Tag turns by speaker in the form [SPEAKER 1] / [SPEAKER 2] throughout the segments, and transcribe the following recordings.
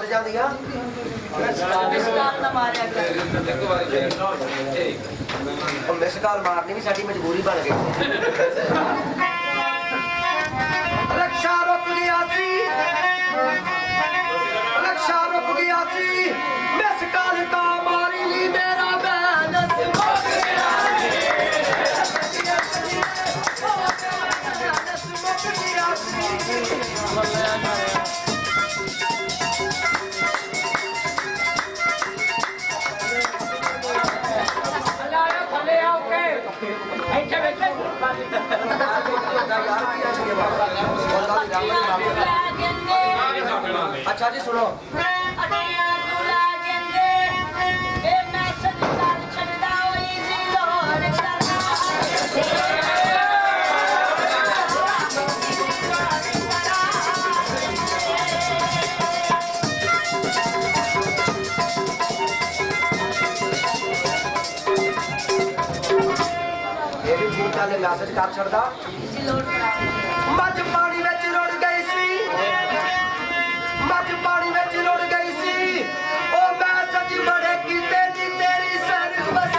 [SPEAKER 1] ਜਾਂਦੀਆਂ miss call ਮਾਰਨੀ ਵੀ ਸਾਡੀ ਮਜਬੂਰੀ ਬਣ ਗਈ ਰਕਸ਼ਾ ਰੁਕ ਗਿਆ ਸੀ ਰਕਸ਼ਾ ਰੁਕ ਗਿਆ ਸੀ ਮਿਸ ਕਾਲ ਕਾ ਮਾਰੀ ਨੀ ਮੇਰਾ ਬੈਲੈਂਸ ਮੁੱਕ ਗਿਆ अच्छा जी सुनो मैसेज कर छड़दा मज पानी विच रुड़ गई सी मज पानी विच रुड़ गई सी ओ मैं सच बड़े कीते नी तेरी सर्वस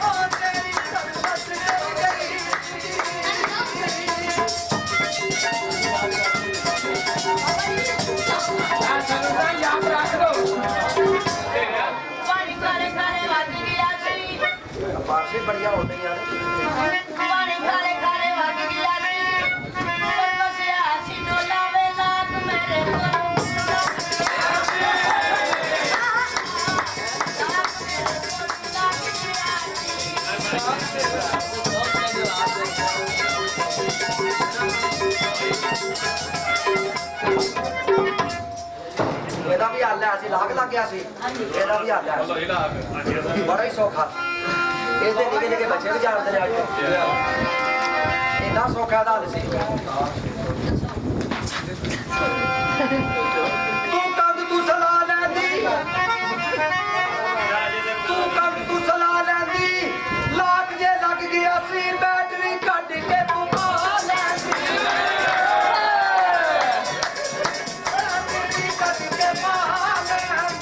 [SPEAKER 1] ओ तेरी सर्वस गई याद रख दो बारिश बढ़िया होती है यार पानी काले काले वग गया सी सोनो से आसी डोला वे लाग मेरे ਇਹਦਾ ਵੀ ਹਾਲ ਹੈ ਅਸੀਂ ਲਾਗ ਲੱਗ ਗਿਆ ਸੀ ਇਹਦਾ ਵੀ ਹਾਲ ਹੈ ਬੜਾ ਹੀ ਸੌਖਾ ਇਹਦੇ ਨਿੱਕੇ ਨਿੱਕੇ ਬੱਚੇ ਵੀ ਜਾਣਦੇ ਨੇ ਅੱਜ ਇੰਨਾ ਸੌਖਾ ਦਾ ਹਾਲ ਸੀ ਤੂੰ ਕੰਦ ਤੂੰ ਸਲਾ ਲੈਂਦੀ ਤੂੰ ਕੰਦ ਤੂੰ ਸਲਾ ਲੈਂਦੀ ਲਾਗ ਜੇ ਲੱਗ ਗਿਆ ਸੀ ਬੈਟਰੀ ਕੱਢ ਕੇ ਤੂੰ ਪਾ ਲੈਂਦੀ ਕੱਢ ਕੇ ਪਾ ਲੈਂਦੀ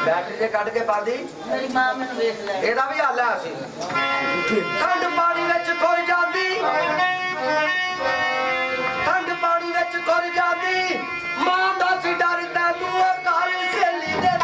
[SPEAKER 1] बैटरी जे कट के पादी मेरी मां मैनू वेख ले एदा भी हाल है ਅਸੀਂ ठंड पानी विच खुर जांदी ठंड पानी विच खुर जांदी मां दा सी डर तैनू घर सहेली दे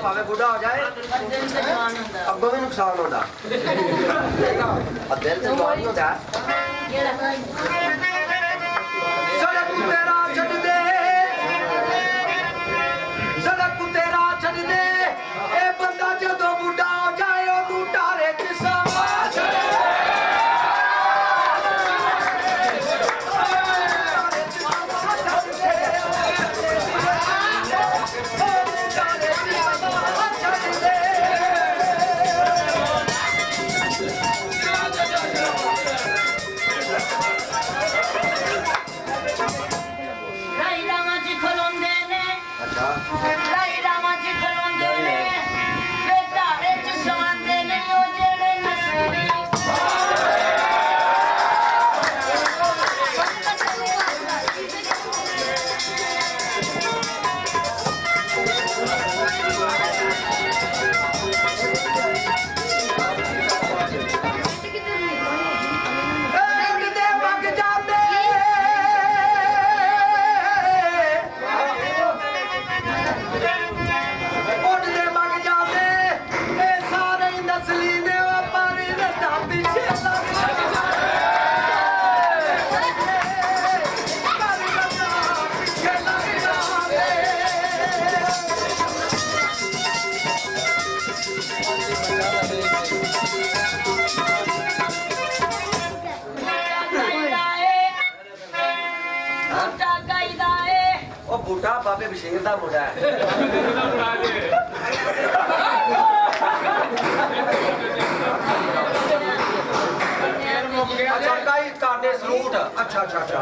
[SPEAKER 1] भावे बुढ़ा हो जाए अगों भी नुकसान होता दिल से जवान होता सड़क तेरा छड़ दे सड़क तेरा छड़ दे ए बंदा जदों बुढ़ा हो जाए ओ बुढ़ारे च समा बूटा बाबे बशीर का मुंडा है अच्छा कई काटे सलूट अच्छा अच्छा अच्छा